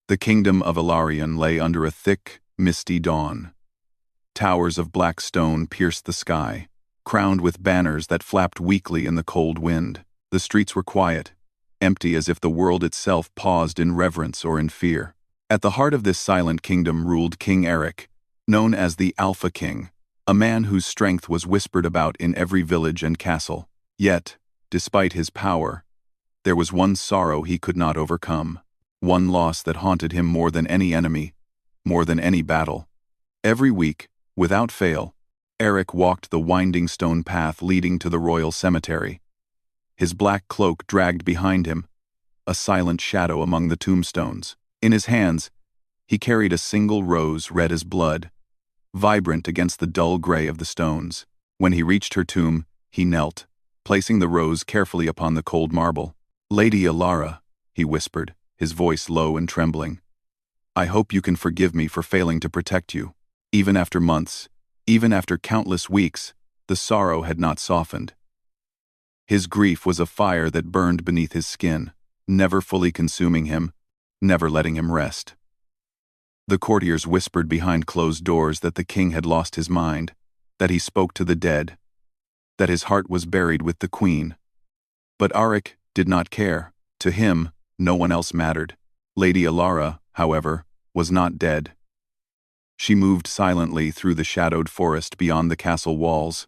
The kingdom of Ilarion lay under a thick, misty dawn. Towers of black stone pierced the sky, crowned with banners that flapped weakly in the cold wind. The streets were quiet, empty as if the world itself paused in reverence or in fear. At the heart of this silent kingdom ruled King Eric, known as the Alpha King, a man whose strength was whispered about in every village and castle. Yet, despite his power, there was one sorrow he could not overcome, one loss that haunted him more than any enemy, more than any battle. Every week, without fail, Eric walked the winding stone path leading to the royal cemetery. His black cloak dragged behind him, a silent shadow among the tombstones. In his hands, he carried a single rose red as blood, vibrant against the dull gray of the stones. When he reached her tomb, he knelt, placing the rose carefully upon the cold marble. "Lady Alara," he whispered, his voice low and trembling, "I hope you can forgive me for failing to protect you." Even after months, even after countless weeks, the sorrow had not softened. His grief was a fire that burned beneath his skin, never fully consuming him, never letting him rest. The courtiers whispered behind closed doors that the king had lost his mind, that he spoke to the dead, that his heart was buried with the queen. But Eric did not care. To him, no one else mattered. Lady Alara, however, was not dead. She moved silently through the shadowed forest beyond the castle walls,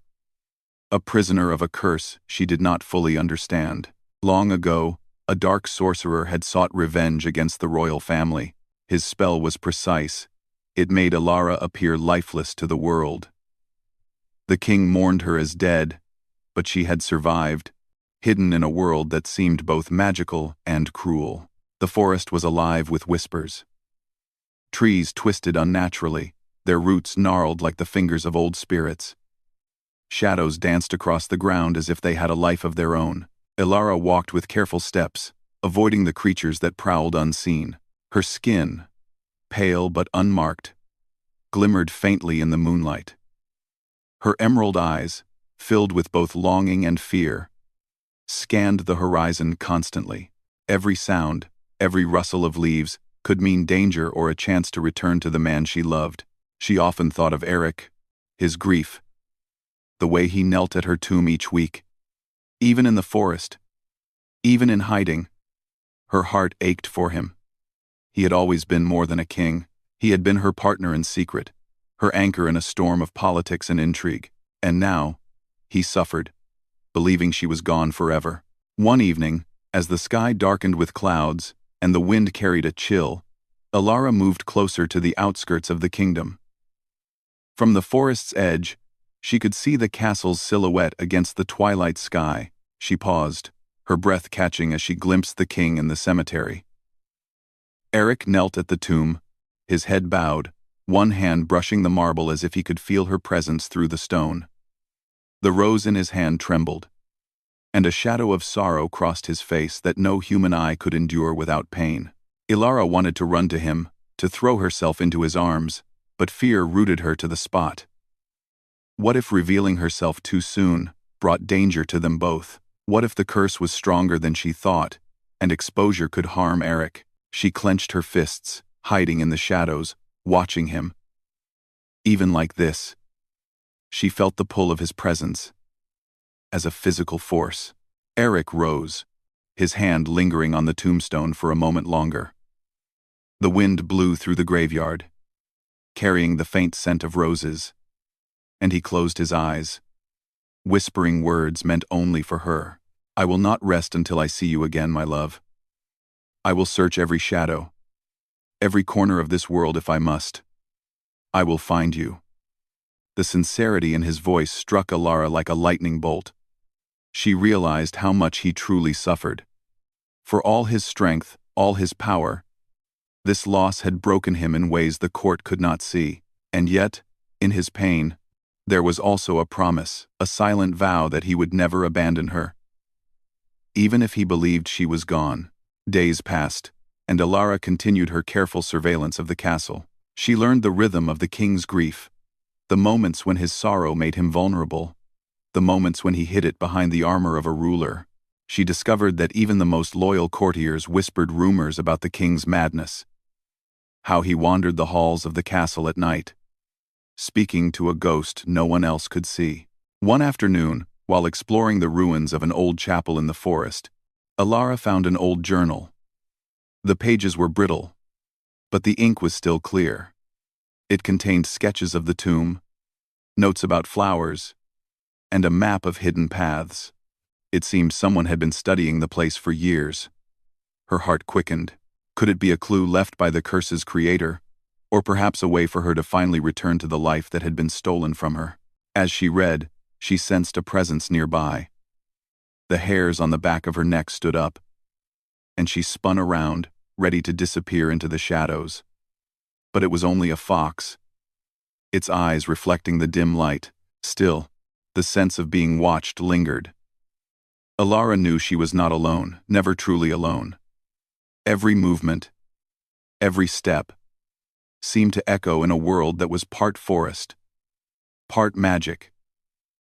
a prisoner of a curse she did not fully understand. Long ago, a dark sorcerer had sought revenge against the royal family. His spell was precise. It made Alara appear lifeless to the world. The king mourned her as dead, but she had survived, hidden in a world that seemed both magical and cruel. The forest was alive with whispers. Trees twisted unnaturally, their roots gnarled like the fingers of old spirits. Shadows danced across the ground as if they had a life of their own. Alara walked with careful steps, avoiding the creatures that prowled unseen. Her skin, pale but unmarked, glimmered faintly in the moonlight. Her emerald eyes, filled with both longing and fear, scanned the horizon constantly. Every sound, every rustle of leaves, could mean danger or a chance to return to the man she loved. She often thought of Eric, his grief, the way he knelt at her tomb each week. Even in the forest, even in hiding, her heart ached for him. He had always been more than a king. He had been her partner in secret, her anchor in a storm of politics and intrigue. And now, he suffered, believing she was gone forever. One evening, as the sky darkened with clouds and the wind carried a chill, Alara moved closer to the outskirts of the kingdom. From the forest's edge, she could see the castle's silhouette against the twilight sky. She paused, her breath catching as she glimpsed the king in the cemetery. Eric knelt at the tomb, his head bowed, one hand brushing the marble as if he could feel her presence through the stone. The rose in his hand trembled, and a shadow of sorrow crossed his face that no human eye could endure without pain. Alara wanted to run to him, to throw herself into his arms, but fear rooted her to the spot. What if revealing herself too soon brought danger to them both? What if the curse was stronger than she thought, and exposure could harm Eric? She clenched her fists, hiding in the shadows, watching him. Even like this, she felt the pull of his presence, as a physical force. Eric rose, his hand lingering on the tombstone for a moment longer. The wind blew through the graveyard, carrying the faint scent of roses, and he closed his eyes, whispering words meant only for her. "I will not rest until I see you again, my love. I will search every shadow, every corner of this world if I must. I will find you." The sincerity in his voice struck Alara like a lightning bolt. She realized how much he truly suffered. For all his strength, all his power, this loss had broken him in ways the court could not see. And yet, in his pain, there was also a promise, a silent vow that he would never abandon her. Even if he believed she was gone. Days passed, and Alara continued her careful surveillance of the castle. She learned the rhythm of the king's grief, the moments when his sorrow made him vulnerable, the moments when he hid it behind the armor of a ruler. She discovered that even the most loyal courtiers whispered rumors about the king's madness, how he wandered the halls of the castle at night, speaking to a ghost no one else could see. One afternoon, while exploring the ruins of an old chapel in the forest, Alara found an old journal. The pages were brittle, but the ink was still clear. It contained sketches of the tomb, notes about flowers, and a map of hidden paths. It seemed someone had been studying the place for years. Her heart quickened. Could it be a clue left by the curse's creator, or perhaps a way for her to finally return to the life that had been stolen from her? As she read, she sensed a presence nearby. The hairs on the back of her neck stood up, and she spun around, ready to disappear into the shadows. But it was only a fox, its eyes reflecting the dim light. Still, the sense of being watched lingered. Alara knew she was not alone, never truly alone. Every movement, every step, seemed to echo in a world that was part forest, part magic,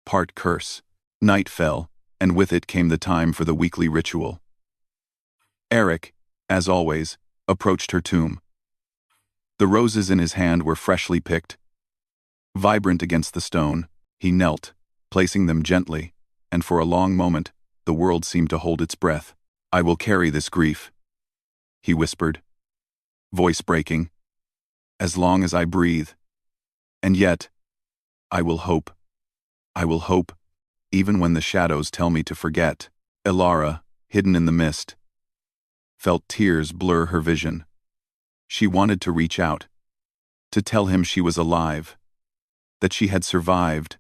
part curse. Night fell, and with it came the time for the weekly ritual. Eric, as always, approached her tomb. The roses in his hand were freshly picked. Vibrant against the stone, he knelt, placing them gently, and for a long moment, the world seemed to hold its breath. "I will carry this grief," he whispered, voice breaking, "as long as I breathe. And yet, I will hope. I will hope, even when the shadows tell me to forget." Alara, hidden in the mist, felt tears blur her vision. She wanted to reach out, to tell him she was alive, that she had survived,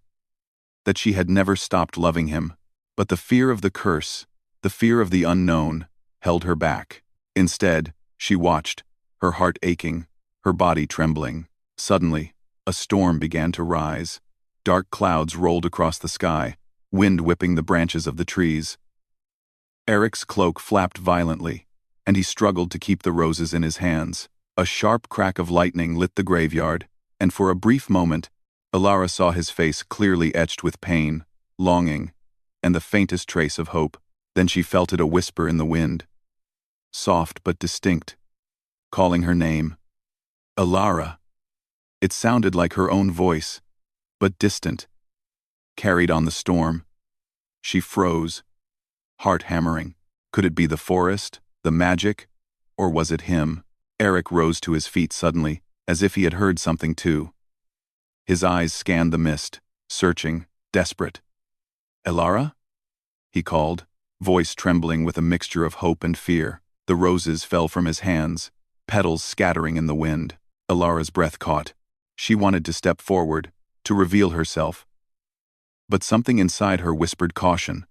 that she had never stopped loving him. But the fear of the curse, the fear of the unknown, held her back. Instead, she watched, her heart aching, her body trembling. Suddenly, a storm began to rise. Dark clouds rolled across the sky, wind whipping the branches of the trees. Eric's cloak flapped violently, and he struggled to keep the roses in his hands. A sharp crack of lightning lit the graveyard, and for a brief moment, Alara saw his face clearly etched with pain, longing, and the faintest trace of hope. Then she felt it a whisper in the wind, soft but distinct, calling her name. Alara. It sounded like her own voice, but distant, carried on the storm. She froze, heart hammering. Could it be the forest, the magic, or was it him? Eric rose to his feet suddenly, as if he had heard something too. His eyes scanned the mist, searching, desperate. "Alara?" he called, voice trembling with a mixture of hope and fear. The roses fell from his hands, petals scattering in the wind. Alara's breath caught. She wanted to step forward, to reveal herself. But something inside her whispered caution.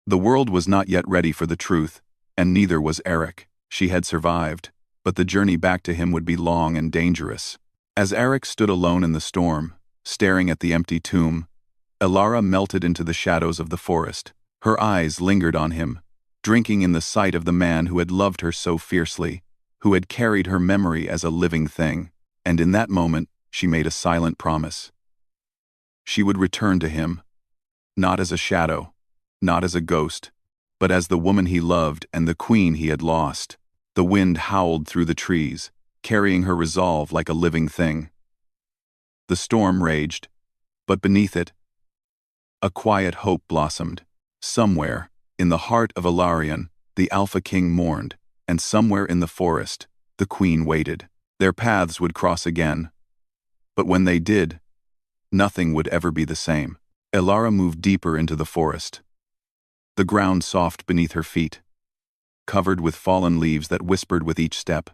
The world was not yet ready for the truth, and neither was Eric. She had survived, but the journey back to him would be long and dangerous. As Eric stood alone in the storm, staring at the empty tomb, Alara melted into the shadows of the forest. Her eyes lingered on him, drinking in the sight of the man who had loved her so fiercely, who had carried her memory as a living thing. And in that moment, she made a silent promise. She would return to him, not as a shadow, not as a ghost, but as the woman he loved and the queen he had lost. The wind howled through the trees, carrying her resolve like a living thing. The storm raged, but beneath it, a quiet hope blossomed. Somewhere, in the heart of Alarion, the Alpha King mourned, and somewhere in the forest, the queen waited. Their paths would cross again. But when they did, nothing would ever be the same. Alara moved deeper into the forest. The ground soft beneath her feet, covered with fallen leaves that whispered with each step.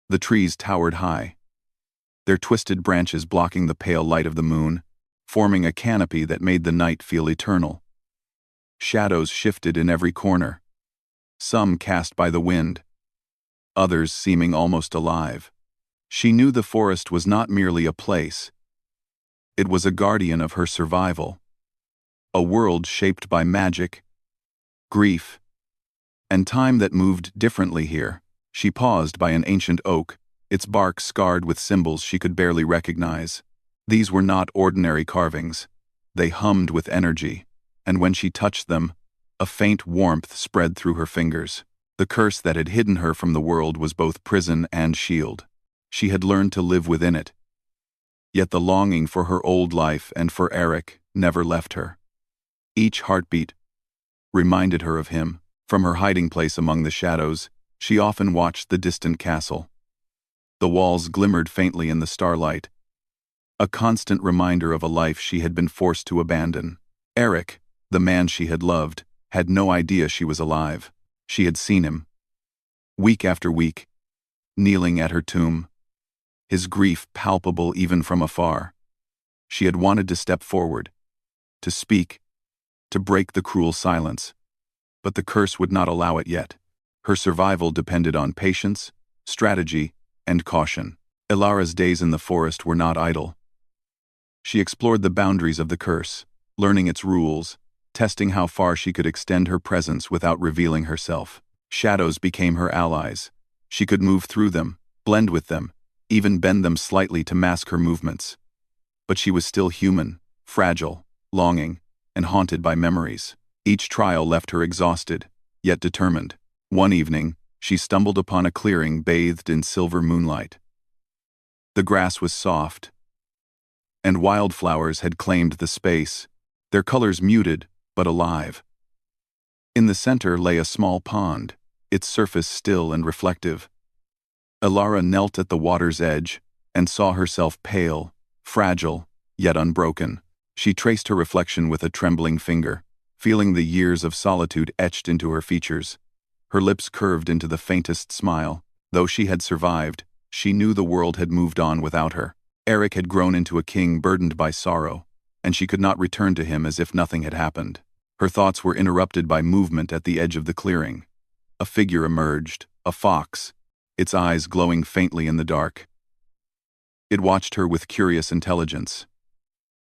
The trees towered high, their twisted branches blocking the pale light of the moon, forming a canopy that made the night feel eternal. Shadows shifted in every corner, some cast by the wind, others seeming almost alive. She knew the forest was not merely a place. It was a guardian of her survival, a world shaped by magic, grief, and time that moved differently here. She paused by an ancient oak, its bark scarred with symbols she could barely recognize. These were not ordinary carvings. They hummed with energy, and when she touched them, a faint warmth spread through her fingers. The curse that had hidden her from the world was both prison and shield. She had learned to live within it. Yet the longing for her old life and for Eric never left her. Each heartbeat reminded her of him. From her hiding place among the shadows, she often watched the distant castle. The walls glimmered faintly in the starlight, a constant reminder of a life she had been forced to abandon. Eric, the man she had loved, had no idea she was alive. She had seen him, week after week, kneeling at her tomb, his grief palpable even from afar. She had wanted to step forward, to speak, to break the cruel silence, but the curse would not allow it yet. Her survival depended on patience, strategy, and caution. Ilara's days in the forest were not idle. She explored the boundaries of the curse, learning its rules, testing how far she could extend her presence without revealing herself. Shadows became her allies. She could move through them, blend with them, even bend them slightly to mask her movements. But she was still human, fragile, longing, and haunted by memories. Each trial left her exhausted, yet determined. One evening, she stumbled upon a clearing bathed in silver moonlight. The grass was soft, and wildflowers had claimed the space, their colors muted but alive. In the center lay a small pond, its surface still and reflective. Ilara knelt at the water's edge and saw herself pale, fragile, yet unbroken. She traced her reflection with a trembling finger, feeling the years of solitude etched into her features. Her lips curved into the faintest smile. Though she had survived, she knew the world had moved on without her. Eric had grown into a king burdened by sorrow, and she could not return to him as if nothing had happened. Her thoughts were interrupted by movement at the edge of the clearing. A figure emerged, a fox, its eyes glowing faintly in the dark. It watched her with curious intelligence.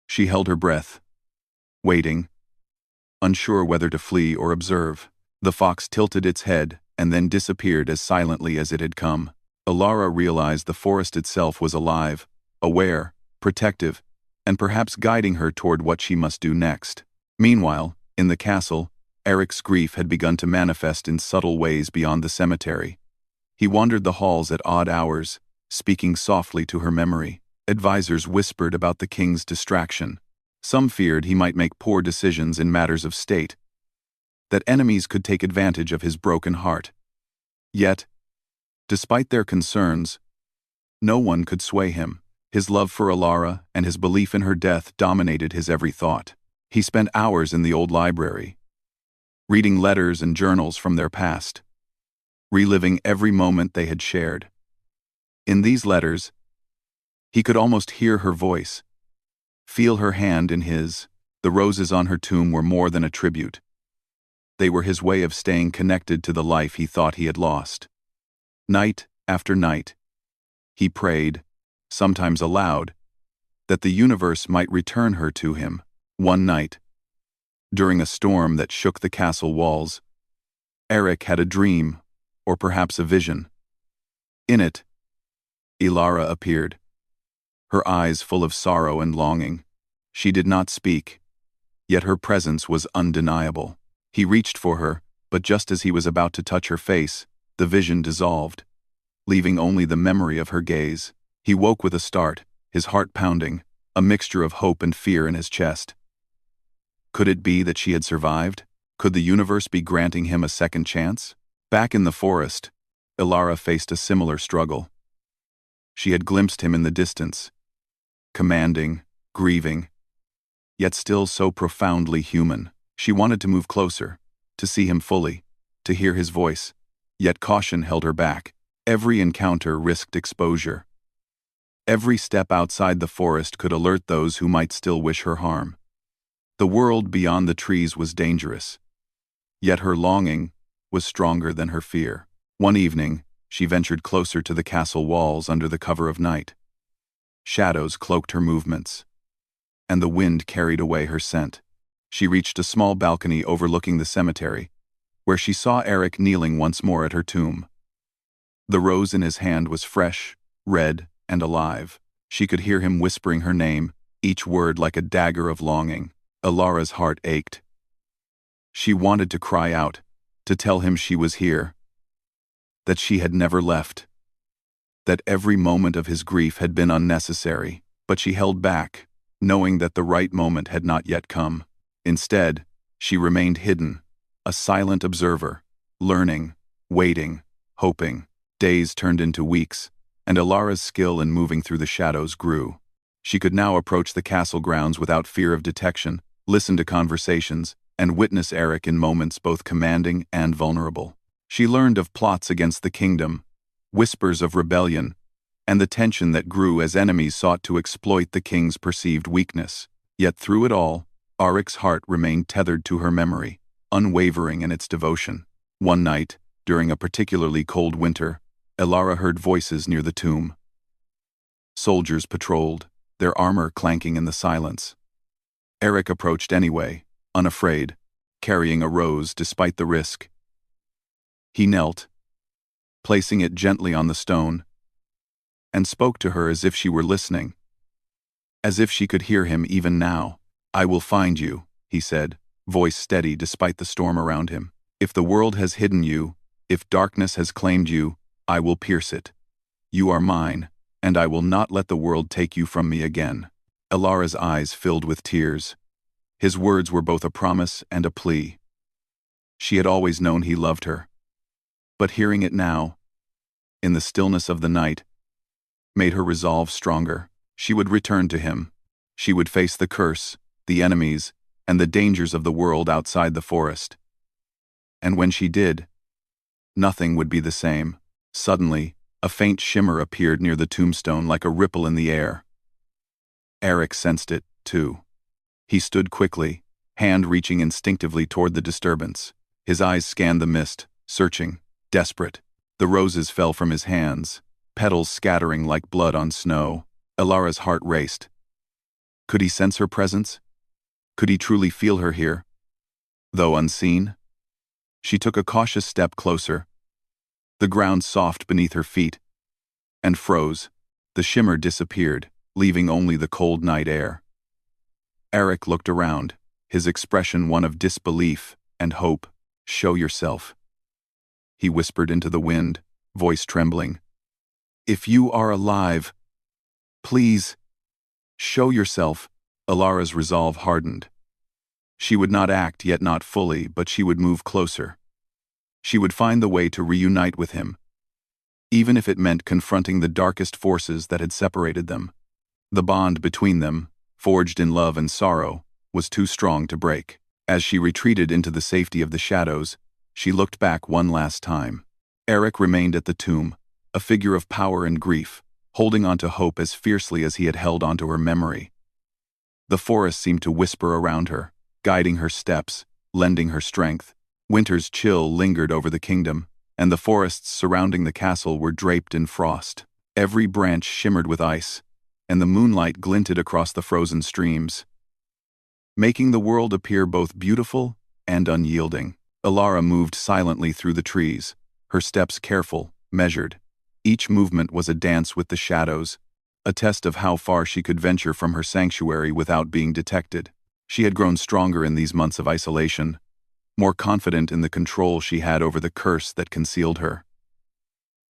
She held her breath, waiting, unsure whether to flee or observe. The fox tilted its head and then disappeared as silently as it had come. Ilara realized the forest itself was alive, aware, protective, and perhaps guiding her toward what she must do next. Meanwhile, in the castle, Eric's grief had begun to manifest in subtle ways beyond the cemetery. He wandered the halls at odd hours, speaking softly to her memory. Advisors whispered about the king's distraction. Some feared he might make poor decisions in matters of state, that enemies could take advantage of his broken heart. Yet, despite their concerns, no one could sway him. His love for Ilara and his belief in her death dominated his every thought. He spent hours in the old library, reading letters and journals from their past, reliving every moment they had shared. In these letters, he could almost hear her voice, feel her hand in his. The roses on her tomb were more than a tribute. They were his way of staying connected to the life he thought he had lost. Night after night, he prayed, sometimes aloud, that the universe might return her to him. One night, during a storm that shook the castle walls, Eric had a dream, or perhaps a vision. In it, Ilara appeared, her eyes full of sorrow and longing. She did not speak, yet her presence was undeniable. He reached for her, but just as he was about to touch her face, the vision dissolved, leaving only the memory of her gaze. He woke with a start, his heart pounding, a mixture of hope and fear in his chest. Could it be that she had survived? Could the universe be granting him a second chance? Back in the forest, Ilara faced a similar struggle. She had glimpsed him in the distance, commanding, grieving, yet still so profoundly human. She wanted to move closer, to see him fully, to hear his voice, yet caution held her back. Every encounter risked exposure. Every step outside the forest could alert those who might still wish her harm. The world beyond the trees was dangerous, yet her longing was stronger than her fear. One evening, she ventured closer to the castle walls under the cover of night. Shadows cloaked her movements, and the wind carried away her scent. She reached a small balcony overlooking the cemetery, where she saw Eric kneeling once more at her tomb. The rose in his hand was fresh, red, and alive. She could hear him whispering her name, each word like a dagger of longing. Ilara's heart ached. She wanted to cry out, to tell him she was here, that she had never left. that every moment of his grief had been unnecessary, but she held back, knowing that the right moment had not yet come. Instead, she remained hidden, a silent observer, learning, waiting, hoping. Days turned into weeks, and Alara's skill in moving through the shadows grew. She could now approach the castle grounds without fear of detection, listen to conversations, and witness Eric in moments both commanding and vulnerable. She learned of plots against the kingdom, whispers of rebellion, and the tension that grew as enemies sought to exploit the king's perceived weakness. Yet through it all, Eric's heart remained tethered to her memory, unwavering in its devotion. One night, during a particularly cold winter, Elara heard voices near the tomb. Soldiers patrolled, their armor clanking in the silence. Eric approached anyway, unafraid, carrying a rose despite the risk. He knelt, placing it gently on the stone, and spoke to her as if she were listening, as if she could hear him even now. "I will find you," he said, voice steady despite the storm around him. "If the world has hidden you, if darkness has claimed you, I will pierce it. You are mine, and I will not let the world take you from me again." Elara's eyes filled with tears. His words were both a promise and a plea. She had always known he loved her, but hearing it now, in the stillness of the night, made her resolve stronger. She would return to him. She would face the curse, the enemies, and the dangers of the world outside the forest. And when she did, nothing would be the same. Suddenly, a faint shimmer appeared near the tombstone like a ripple in the air. Eric sensed it, too. He stood quickly, hand reaching instinctively toward the disturbance. His eyes scanned the mist, searching, desperate. The roses fell from his hands, petals scattering like blood on snow. Elara's heart raced. Could he sense her presence? Could he truly feel her here, though unseen? She took a cautious step closer. The ground soft beneath her feet, and froze. The shimmer disappeared, leaving only the cold night air. Eric looked around, his expression one of disbelief and hope. "Show yourself," he whispered into the wind, voice trembling. "If you are alive, please, show yourself." Elara's resolve hardened. She would not act, yet not fully, but she would move closer. She would find the way to reunite with him, even if it meant confronting the darkest forces that had separated them. The bond between them, forged in love and sorrow, was too strong to break. As she retreated into the safety of the shadows, she looked back one last time. Eric remained at the tomb, a figure of power and grief, holding on to hope as fiercely as he had held onto her memory. The forest seemed to whisper around her, guiding her steps, lending her strength. Winter's chill lingered over the kingdom, and the forests surrounding the castle were draped in frost. Every branch shimmered with ice, and the moonlight glinted across the frozen streams, making the world appear both beautiful and unyielding. Elara moved silently through the trees, her steps careful, measured. Each movement was a dance with the shadows, a test of how far she could venture from her sanctuary without being detected. She had grown stronger in these months of isolation, more confident in the control she had over the curse that concealed her.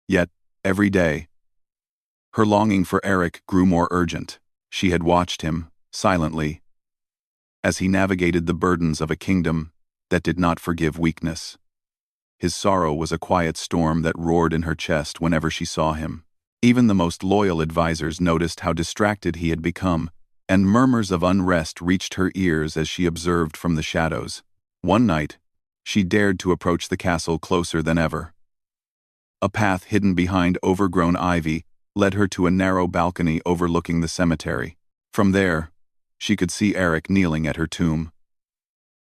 Yet, every day, her longing for Eric grew more urgent. She had watched him, silently, as he navigated the burdens of a kingdom that did not forgive weakness. His sorrow was a quiet storm that roared in her chest whenever she saw him. Even the most loyal advisors noticed how distracted he had become, and murmurs of unrest reached her ears as she observed from the shadows. One night, she dared to approach the castle closer than ever. A path hidden behind overgrown ivy led her to a narrow balcony overlooking the cemetery. From there, she could see Eric kneeling at her tomb,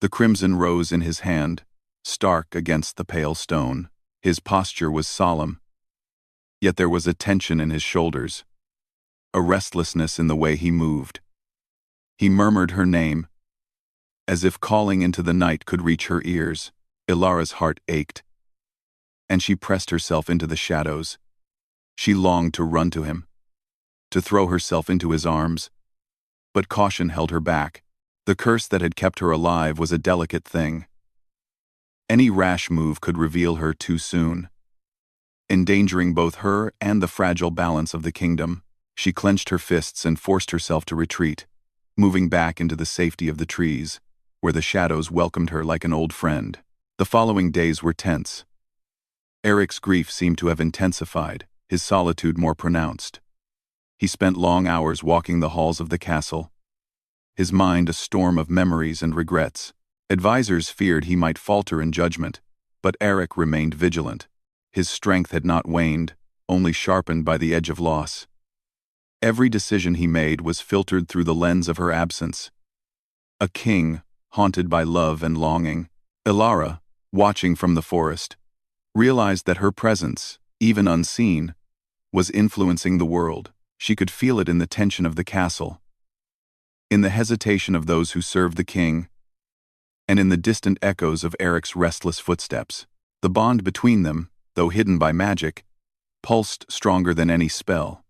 the crimson rose in his hand, stark against the pale stone. His posture was solemn, yet there was a tension in his shoulders, a restlessness in the way he moved. He murmured her name, as if calling into the night could reach her ears. Elara's heart ached, and she pressed herself into the shadows. She longed to run to him, to throw herself into his arms, but caution held her back. The curse that had kept her alive was a delicate thing. Any rash move could reveal her too soon. endangering both her and the fragile balance of the kingdom. She clenched her fists and forced herself to retreat, moving back into the safety of the trees, where the shadows welcomed her like an old friend. The following days were tense. Eric's grief seemed to have intensified, his solitude more pronounced. He spent long hours walking the halls of the castle, his mind a storm of memories and regrets. Advisors feared he might falter in judgment, but Eric remained vigilant. His strength had not waned, only sharpened by the edge of loss. Every decision he made was filtered through the lens of her absence. A king, haunted by love and longing, Ilara, watching from the forest, realized that her presence, even unseen, was influencing the world. She could feel it in the tension of the castle, in the hesitation of those who served the king, and in the distant echoes of Eric's restless footsteps. The bond between them, though hidden by magic, pulsed stronger than any spell.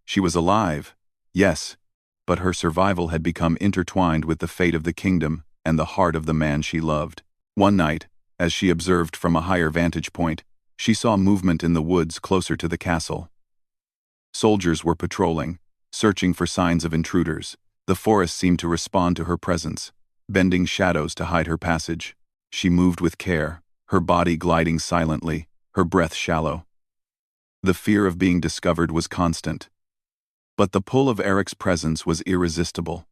She was alive, yes, but her survival had become intertwined with the fate of the kingdom and the heart of the man she loved. One night, as she observed from a higher vantage point, she saw movement in the woods closer to the castle. Soldiers were patrolling, searching for signs of intruders. The forest seemed to respond to her presence, bending shadows to hide her passage. She moved with care, her body gliding silently, her breath shallow. The fear of being discovered was constant, but the pull of Eric's presence was irresistible.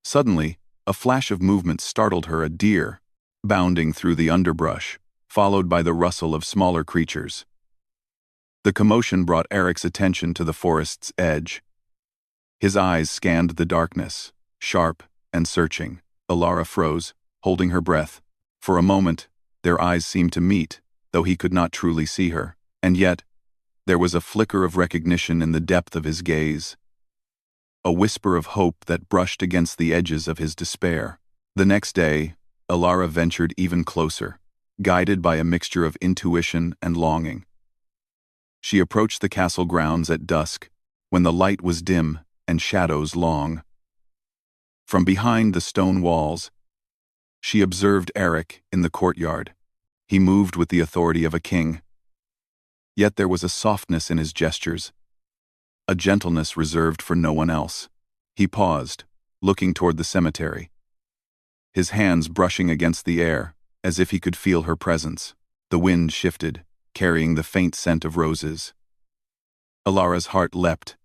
Suddenly, a flash of movement startled her, a deer, bounding through the underbrush, followed by the rustle of smaller creatures. The commotion brought Eric's attention to the forest's edge. His eyes scanned the darkness, sharp and searching. Ilara froze, holding her breath. For a moment, their eyes seemed to meet, though he could not truly see her. And yet, there was a flicker of recognition in the depth of his gaze, a whisper of hope that brushed against the edges of his despair. The next day, Ilara ventured even closer, guided by a mixture of intuition and longing. She approached the castle grounds at dusk, when the light was dim and shadows long. From behind the stone walls, she observed Eric in the courtyard. He moved with the authority of a king. Yet there was a softness in his gestures, a gentleness reserved for no one else. He paused, looking toward the cemetery, his hands brushing against the air, as if he could feel her presence. The wind shifted, carrying the faint scent of roses. Ilara's heart leapt.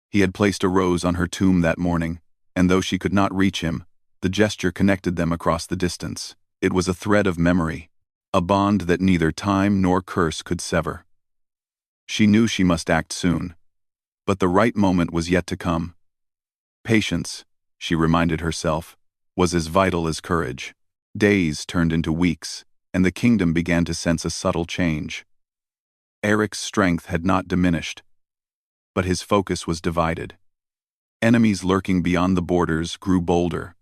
He had placed a rose on her tomb that morning, and though she could not reach him, the gesture connected them across the distance. It was a thread of memory, a bond that neither time nor curse could sever. She knew she must act soon, but the right moment was yet to come. Patience, she reminded herself, was as vital as courage. Days turned into weeks, and the kingdom began to sense a subtle change. Eric's strength had not diminished, but his focus was divided. Enemies lurking beyond the borders grew bolder.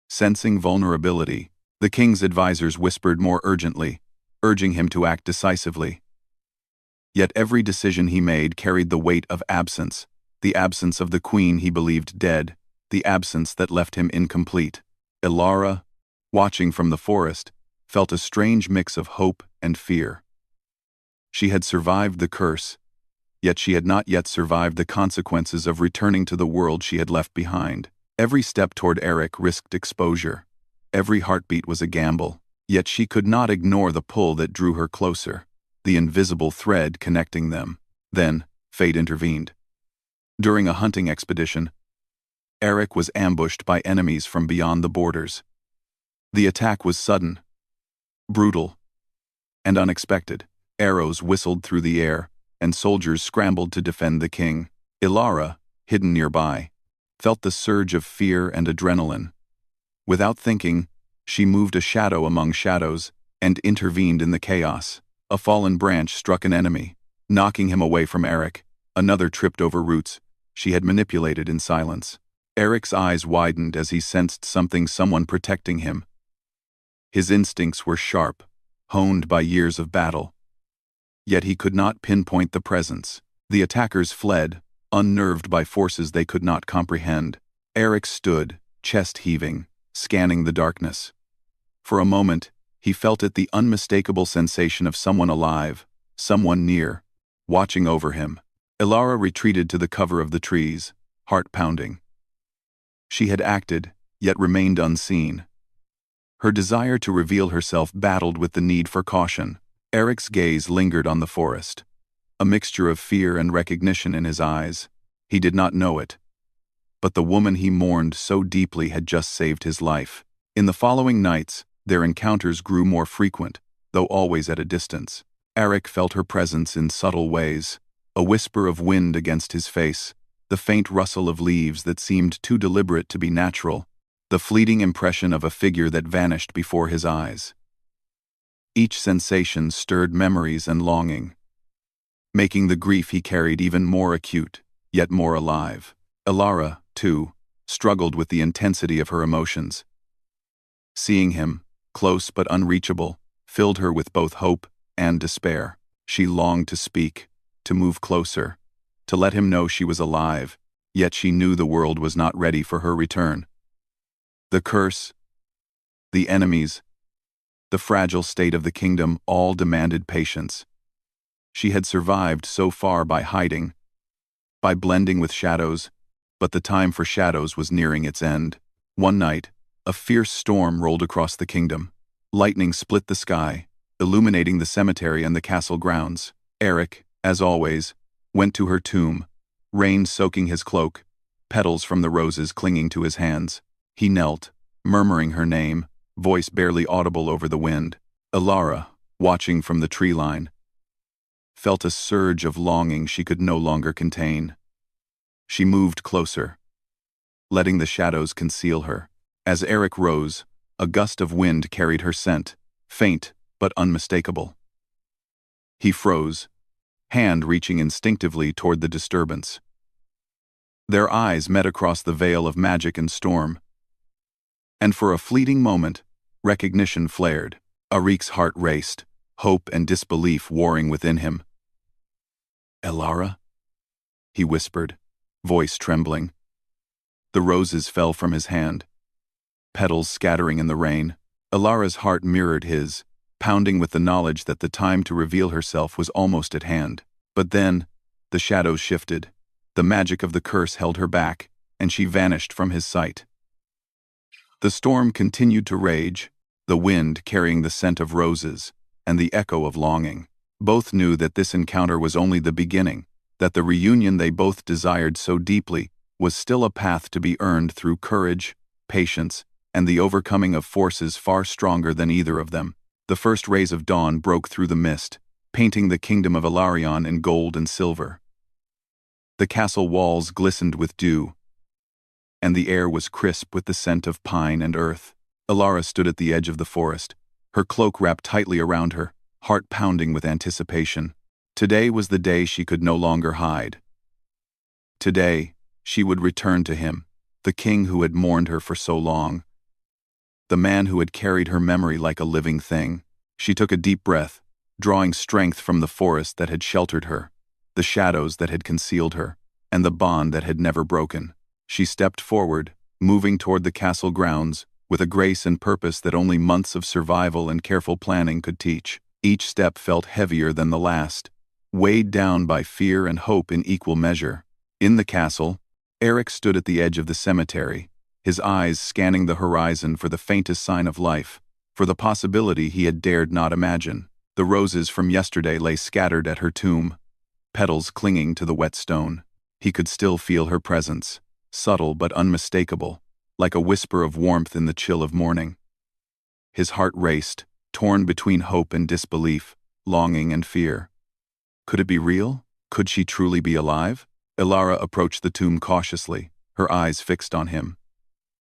Sensing vulnerability, the king's advisors whispered more urgently, urging him to act decisively. Yet every decision he made carried the weight of absence, the absence of the queen he believed dead, the absence that left him incomplete. Ilara, watching from the forest, felt a strange mix of hope and fear. She had survived the curse, yet she had not yet survived the consequences of returning to the world she had left behind. Every step toward Eric risked exposure. Every heartbeat was a gamble, yet she could not ignore the pull that drew her closer, the invisible thread connecting them. Then, fate intervened. During a hunting expedition, Eric was ambushed by enemies from beyond the borders. The attack was sudden, brutal, and unexpected. Arrows whistled through the air, and soldiers scrambled to defend the king. Ilara, hidden nearby, felt the surge of fear and adrenaline. Without thinking, she moved a shadow among shadows and intervened in the chaos. A fallen branch struck an enemy, knocking him away from Eric. Another tripped over roots she had manipulated in silence. Eric's eyes widened as he sensed someone protecting him. His instincts were sharp, honed by years of battle. Yet he could not pinpoint the presence. The attackers fled, unnerved by forces they could not comprehend. Eric stood, chest heaving, scanning the darkness. For a moment, he felt it, the unmistakable sensation of someone alive, someone near, watching over him. Elara retreated to the cover of the trees, heart pounding. She had acted, yet remained unseen. Her desire to reveal herself battled with the need for caution. Eric's gaze lingered on the forest, a mixture of fear and recognition in his eyes. He did not know it, but the woman he mourned so deeply had just saved his life. In the following nights, their encounters grew more frequent, though always at a distance. Eric felt her presence in subtle ways, a whisper of wind against his face, the faint rustle of leaves that seemed too deliberate to be natural, the fleeting impression of a figure that vanished before his eyes. Each sensation stirred memories and longing, making the grief he carried even more acute, yet more alive. Elara, too, struggled with the intensity of her emotions. Seeing him, close but unreachable, filled her with both hope and despair. She longed to speak, to move closer, to let him know she was alive, yet she knew the world was not ready for her return. The curse, the enemies, the fragile state of the kingdom all demanded patience. She had survived so far by hiding, by blending with shadows, but the time for shadows was nearing its end. One night, a fierce storm rolled across the kingdom. Lightning split the sky, illuminating the cemetery and the castle grounds. Eric, as always, went to her tomb, rain soaking his cloak, petals from the roses clinging to his hands. He knelt, murmuring her name, voice barely audible over the wind. Elara, watching from the tree line, felt a surge of longing she could no longer contain. She moved closer, letting the shadows conceal her. As Eric rose, a gust of wind carried her scent, faint but unmistakable. He froze, hand reaching instinctively toward the disturbance. Their eyes met across the veil of magic and storm, and for a fleeting moment, recognition flared. Eric's heart raced, hope and disbelief warring within him. "Elara?" he whispered, voice trembling. The roses fell from his hand, petals scattering in the rain. Elara's heart mirrored his, pounding with the knowledge that the time to reveal herself was almost at hand. But then, the shadows shifted. The magic of the curse held her back, and she vanished from his sight. The storm continued to rage, the wind carrying the scent of roses and the echo of longing. Both knew that this encounter was only the beginning, that the reunion they both desired so deeply was still a path to be earned through courage, patience, and the overcoming of forces far stronger than either of them. The first rays of dawn broke through the mist, painting the kingdom of Ilarion in gold and silver. The castle walls glistened with dew, and the air was crisp with the scent of pine and earth. Elara stood at the edge of the forest, her cloak wrapped tightly around her, heart pounding with anticipation. Today was the day she could no longer hide. Today, she would return to him, the king who had mourned her for so long, the man who had carried her memory like a living thing. She took a deep breath, drawing strength from the forest that had sheltered her, the shadows that had concealed her, and the bond that had never broken. She stepped forward, moving toward the castle grounds, with a grace and purpose that only months of survival and careful planning could teach. Each step felt heavier than the last, weighed down by fear and hope in equal measure. In the castle, Eric stood at the edge of the cemetery, his eyes scanning the horizon for the faintest sign of life, for the possibility he had dared not imagine. The roses from yesterday lay scattered at her tomb, petals clinging to the wet stone. He could still feel her presence, subtle but unmistakable, like a whisper of warmth in the chill of morning. His heart raced, torn between hope and disbelief, longing and fear. Could it be real? Could she truly be alive? Elara approached the tomb cautiously, her eyes fixed on him.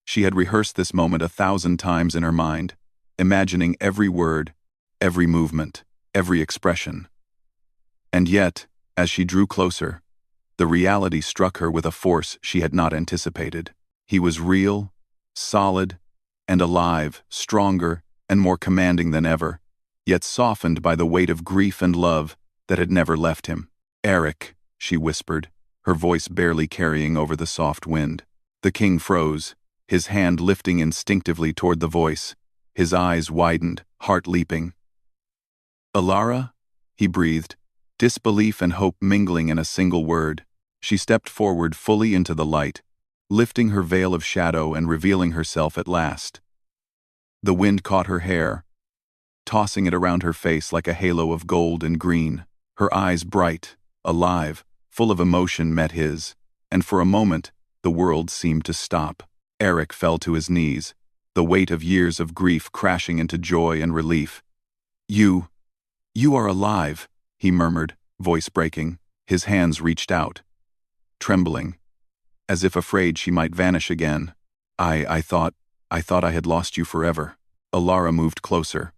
She had rehearsed this moment 1,000 times in her mind, imagining every word, every movement, every expression. And yet, as she drew closer, the reality struck her with a force she had not anticipated. He was real, solid, and alive, stronger and more commanding than ever, yet softened by the weight of grief and love that had never left him. "Eric," she whispered, her voice barely carrying over the soft wind. The king froze, his hand lifting instinctively toward the voice, his eyes widened, heart leaping. "Elara?" he breathed, Disbelief and hope mingling in a single word, she stepped forward fully into the light, lifting her veil of shadow and revealing herself at last. The wind caught her hair, tossing it around her face like a halo of gold and green. Her eyes bright, alive, full of emotion met his, and for a moment, the world seemed to stop. Eric fell to his knees, the weight of years of grief crashing into joy and relief. You are alive," he murmured, voice breaking. His hands reached out, trembling, as if afraid she might vanish again. I thought I had lost you forever." Alara moved closer,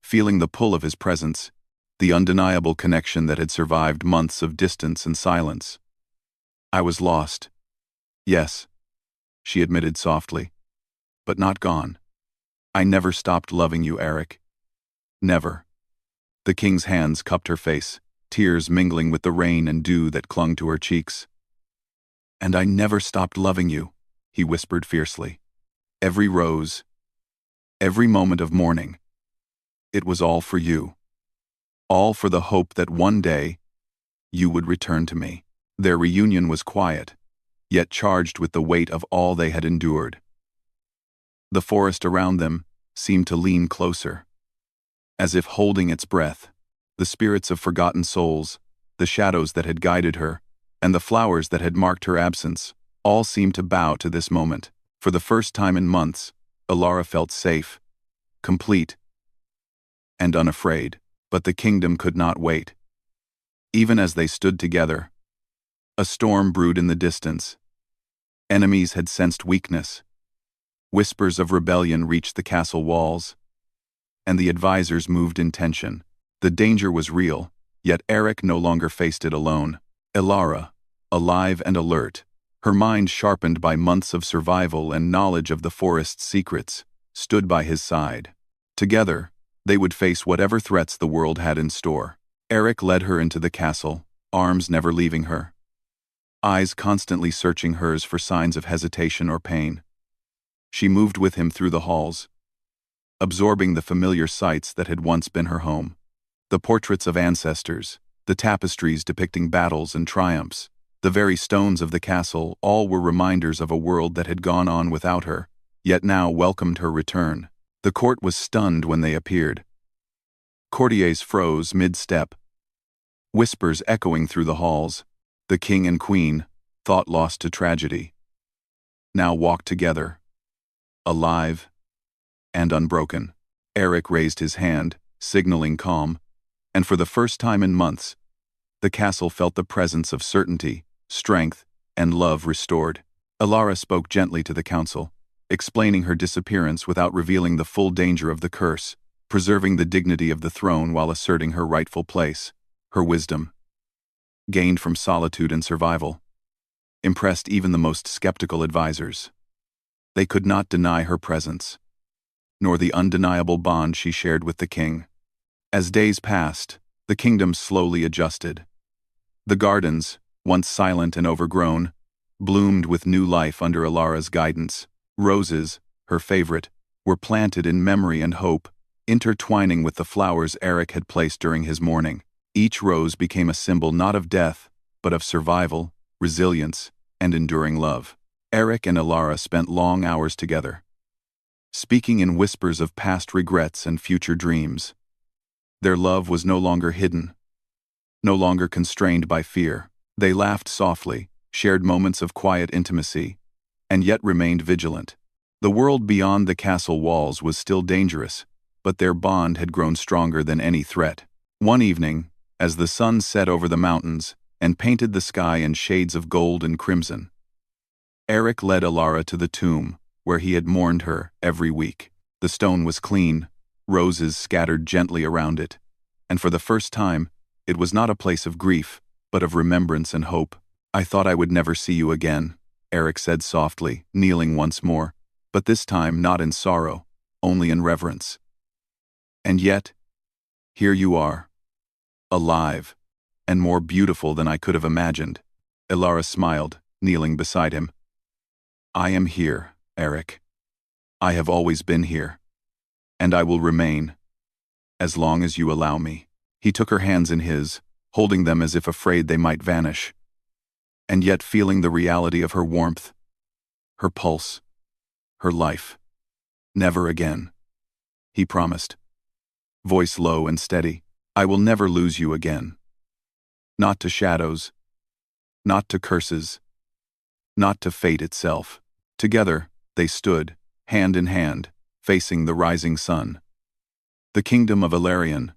feeling the pull of his presence, the undeniable connection that had survived months of distance and silence. "I was lost. Yes," she admitted softly, "but not gone. I never stopped loving you, Eric. Never." The king's hands cupped her face, tears mingling with the rain and dew that clung to her cheeks. "And I never stopped loving you," he whispered fiercely. "Every rose, every moment of mourning. It was all for you. All for the hope that one day you would return to me." Their reunion was quiet, yet charged with the weight of all they had endured. The forest around them seemed to lean closer, as if holding its breath. The spirits of forgotten souls, the shadows that had guided her, and the flowers that had marked her absence, all seemed to bow to this moment. For the first time in months, Alara felt safe, complete, and unafraid. But the kingdom could not wait. Even as they stood together, a storm brewed in the distance. Enemies had sensed weakness. Whispers of rebellion reached the castle walls, and the advisors moved in tension. The danger was real, yet Eric no longer faced it alone. Alara, alive and alert, her mind sharpened by months of survival and knowledge of the forest's secrets, stood by his side. Together, they would face whatever threats the world had in store. Eric led her into the castle, arms never leaving her, eyes constantly searching hers for signs of hesitation or pain. She moved with him through the halls, absorbing the familiar sights that had once been her home. The portraits of ancestors, the tapestries depicting battles and triumphs, the very stones of the castle, all were reminders of a world that had gone on without her, yet now welcomed her return. The court was stunned when they appeared. Courtiers froze mid-step, whispers echoing through the halls. The king and queen, thought lost to tragedy, now walked together, alive and unbroken. Eric raised his hand, signaling calm, and for the first time in months, the castle felt the presence of certainty, strength, and love restored. Alara spoke gently to the council, explaining her disappearance without revealing the full danger of the curse, preserving the dignity of the throne while asserting her rightful place. Her wisdom, gained from solitude and survival, impressed even the most skeptical advisors. They could not deny her presence, nor the undeniable bond she shared with the king. As days passed, the kingdom slowly adjusted. The gardens, once silent and overgrown, bloomed with new life under Alara's guidance. Roses, her favorite, were planted in memory and hope, intertwining with the flowers Eric had placed during his mourning. Each rose became a symbol not of death, but of survival, resilience, and enduring love. Eric and Alara spent long hours together, speaking in whispers of past regrets and future dreams. Their love was no longer hidden, no longer constrained by fear. They laughed softly, shared moments of quiet intimacy, and yet remained vigilant. The world beyond the castle walls was still dangerous, but their bond had grown stronger than any threat. One evening, as the sun set over the mountains and painted the sky in shades of gold and crimson, Eric led Alara to the tomb where he had mourned her every week. The stone was clean, roses scattered gently around it, and for the first time, it was not a place of grief, but of remembrance and hope. "I thought I would never see you again," Eric said softly, kneeling once more, but this time not in sorrow, only in reverence. "And yet, here you are, alive, and more beautiful than I could have imagined." Alara smiled, kneeling beside him. "I am here, Eric. I have always been here, and I will remain, as long as you allow me." He took her hands in his, holding them as if afraid they might vanish, and yet feeling the reality of her warmth, her pulse, her life. Never again, he promised, voice low and steady. I will never lose you again. Not to shadows, not to curses, not to fate itself. Together, they stood, hand in hand, facing the rising sun. The kingdom of Ilarion,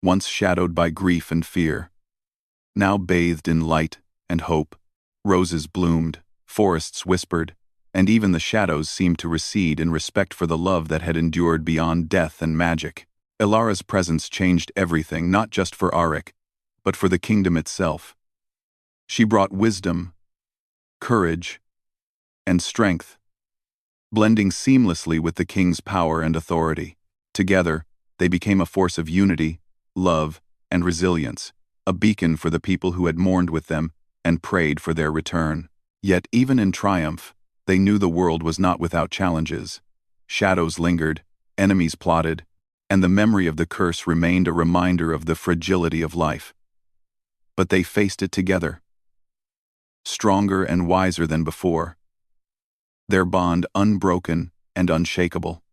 once shadowed by grief and fear, now bathed in light and hope. Roses bloomed, forests whispered, and even the shadows seemed to recede in respect for the love that had endured beyond death and magic. Ilara's presence changed everything, not just for Arik, but for the kingdom itself. She brought wisdom, courage, and strength, blending seamlessly with the king's power and authority. Together, they became a force of unity, love, and resilience, a beacon for the people who had mourned with them and prayed for their return. Yet even in triumph, they knew the world was not without challenges. Shadows lingered, enemies plotted, and the memory of the curse remained a reminder of the fragility of life. But they faced it together, stronger and wiser than before, their bond unbroken and unshakable.